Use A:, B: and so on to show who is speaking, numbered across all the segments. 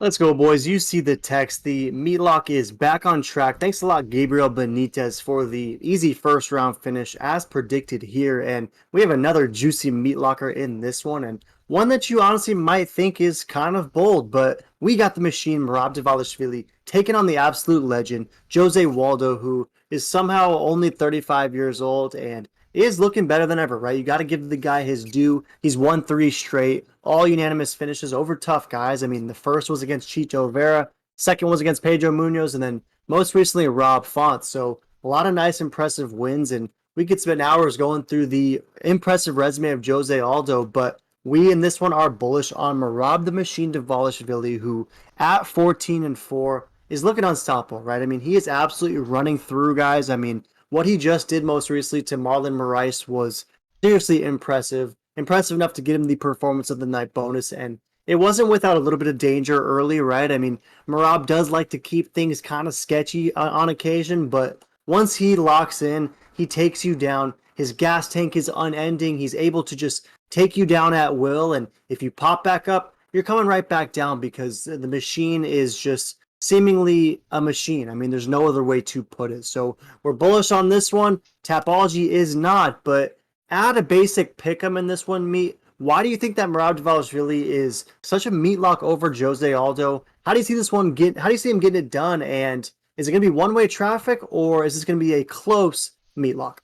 A: Let's go, boys. You see the text. The Meatlock is back on track. Thanks a lot, Gabriel Benitez, for the easy first round finish as predicted here. And we have another juicy Meatlocker in this one, and one that you honestly might think is kind of bold, but we got the machine, Merab Dvalishvili, taking on the absolute legend, Jose Waldo, who is somehow only 35 years old and is looking better than ever, right? You got to give the guy his due. He's won three straight, all unanimous finishes over tough guys. I mean, the first was against Chito Vera, second was against Pedro Munoz, and then most recently Rob Font. So a lot of nice, impressive wins, and we could spend hours going through the impressive resume of Jose Aldo, but we in this one are bullish on Merab the Machine Dvalishvili, who at 14-4 is looking unstoppable, right? I mean, he is absolutely running through guys. I mean, what he just did most recently to Marlon Moraes was seriously impressive. Impressive enough to get him the performance of the night bonus. And it wasn't without a little bit of danger early, right? I mean, Marab does like to keep things kind of sketchy on occasion, but once he locks in, he takes you down. His gas tank is unending. He's able to just take you down at will. And if you pop back up, you're coming right back down because the machine is just seemingly a machine. I mean, there's no other way to put it. So we're bullish on this one. Tapology is not, but add a basic pick 'em in this one, meet. Why do you think that Merab Dvalishvili is such a meat lock over Jose Aldo? How do you see this one get? How do you see him getting it done? And is it going to be one-way traffic, or is this going to be a close meat lock?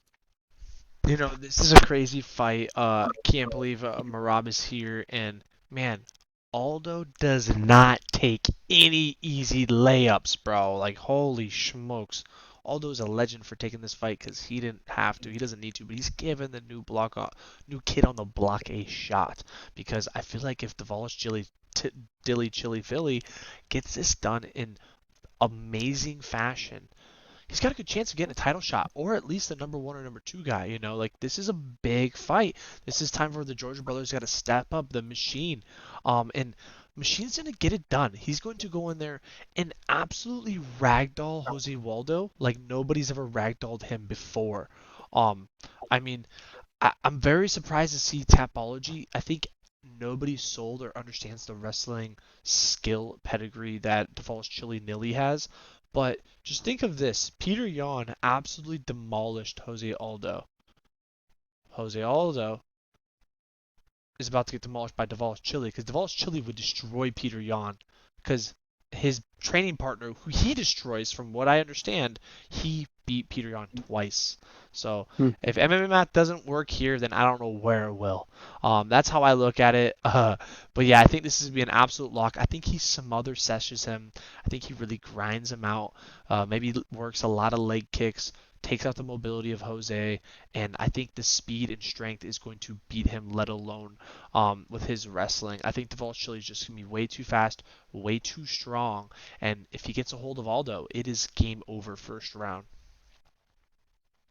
B: This is a crazy fight. Can't believe Merab is here, and man, Aldo does not take any easy layups, bro. Like, holy smokes. Aldo's a legend for taking this fight because he didn't have to. He doesn't need to, but he's given the new kid on the block a shot. Because I feel like if Dilly Chili Philly gets this done in amazing fashion, he's got a good chance of getting a title shot or at least the number one or number two guy. Like this is a big fight. This is time for the Georgia brothers got to step up the machine. And Machine's going to get it done. He's going to go in there and absolutely ragdoll Jose Waldo like nobody's ever ragdolled him before. Um, I mean, I'm very surprised to see Tapology. I think nobody sold or understands the wrestling skill pedigree that Defaults Chili Nilly has. But just think of this. Peter Yan absolutely demolished Jose Aldo. Jose Aldo is about to get demolished by Devalis Chili because Devalis Chili would destroy Peter Yan because his training partner, who he destroys, from what I understand, he beat Peter Yan twice. So
A: Hmm.
B: if MMA math doesn't work here, then I don't know where it will. That's how I look at it. But yeah, I think this is be an absolute lock. I think he smother sessions him. I think he really grinds him out. Maybe works a lot of leg kicks, takes out the mobility of Jose, and I think the speed and strength is going to beat him, let alone with his wrestling. I think Deval Chili is just going to be way too fast, way too strong, and if he gets a hold of Aldo, it is game over first round.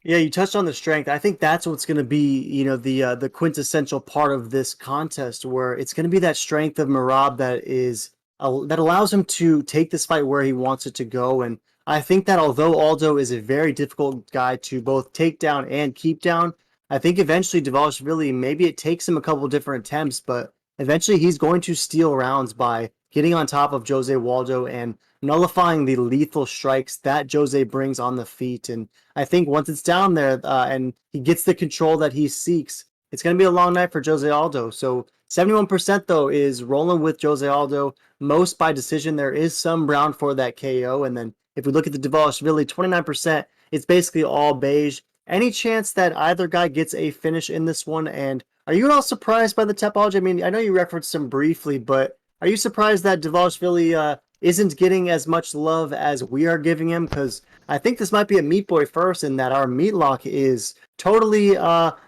A: Yeah, you touched on the strength. I think that's what's going to be, the quintessential part of this contest, where it's going to be that strength of Marab that allows him to take this fight where he wants it to go. And I think that although Aldo is a very difficult guy to both take down and keep down, I think eventually Dvalishvili, maybe it takes him a couple different attempts, but eventually he's going to steal rounds by getting on top of Jose Waldo and nullifying the lethal strikes that Jose brings on the feet. And I think once it's down there and he gets the control that he seeks, it's going to be a long night for Jose Aldo. So 71% though is rolling with Jose Aldo. Most by decision. There is some round for that KO. And then if we look at the Dvalishvili, 29%, it's basically all beige. Any chance that either guy gets a finish in this one? And are you at all surprised by the topology? I mean, I know you referenced him briefly, but are you surprised that Dvalishvili isn't getting as much love as we are giving him? Because I think this might be a Meat Boy first, in that our meat lock is totally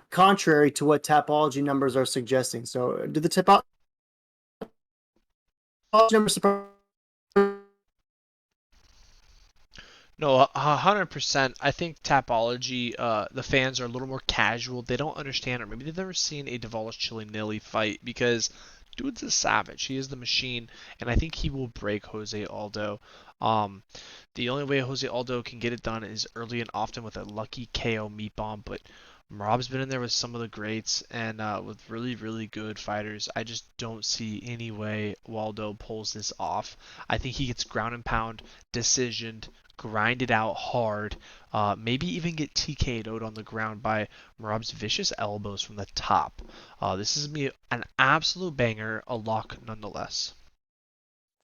A: contrary to what Tapology numbers are suggesting. So, do the Tapology numbers surprise?
B: No, 100%. I think Tapology, the fans are a little more casual. They don't understand, or maybe they've never seen a Devalis Chili Nilly fight because dude's a savage. He is the machine, and I think he will break Jose Aldo. Um, the only way Jose Aldo can get it done is early and often with a lucky KO meat bomb, but Merab's been in there with some of the greats and with really, really good fighters. I just don't see any way Waldo pulls this off. I think he gets ground and pound, decisioned, grinded out hard, maybe even get TK'd out on the ground by Merab's vicious elbows from the top. This is me an absolute banger, a lock nonetheless.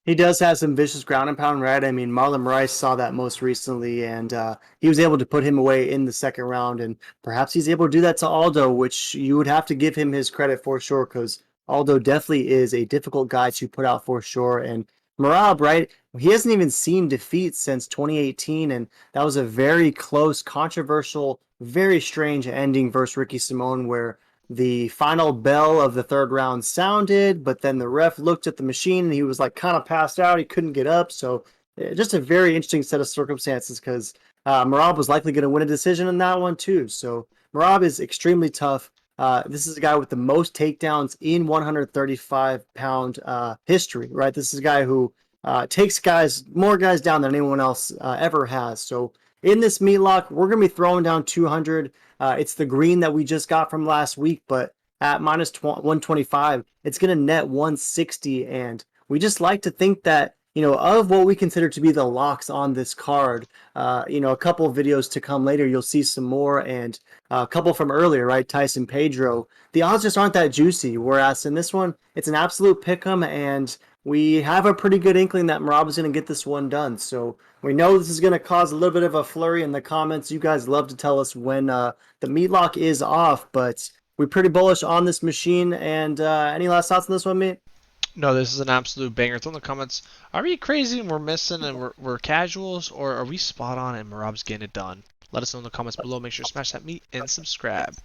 A: He does have some vicious ground and pound, right? I mean, Marlon Rice saw that most recently, and he was able to put him away in the second round, and perhaps he's able to do that to Aldo, which you would have to give him his credit for sure, because Aldo definitely is a difficult guy to put out for sure. And Merab, right? He hasn't even seen defeat since 2018, and that was a very close, controversial, very strange ending versus Ricky Simone, where the final bell of the third round sounded, but then the ref looked at the machine and he was like kind of passed out. He couldn't get up. So just a very interesting set of circumstances because Merab was likely going to win a decision in that one too. So Merab is extremely tough. This is a guy with the most takedowns in 135-pound history, right? This is a guy who takes more guys down than anyone else ever has. So in this meat lock, we're going to be throwing down 200. It's the green that we just got from last week, but at minus 125, it's going to net 160. And we just like to think that, of what we consider to be the locks on this card, a couple of videos to come later, you'll see some more. And a couple from earlier, right? Tyson Pedro. The odds just aren't that juicy. Whereas in this one, it's an absolute pick 'em, and we have a pretty good inkling that Merab is going to get this one done. So we know this is going to cause a little bit of a flurry in the comments. You guys love to tell us when the meat lock is off, but we're pretty bullish on this machine. And any last thoughts on this one, mate?
B: No, this is an absolute banger. Throw in the comments, are we crazy and we're missing and we're casuals, or are we spot on and Merab's getting it done? Let us know in the comments below. Make sure to smash that meat and subscribe.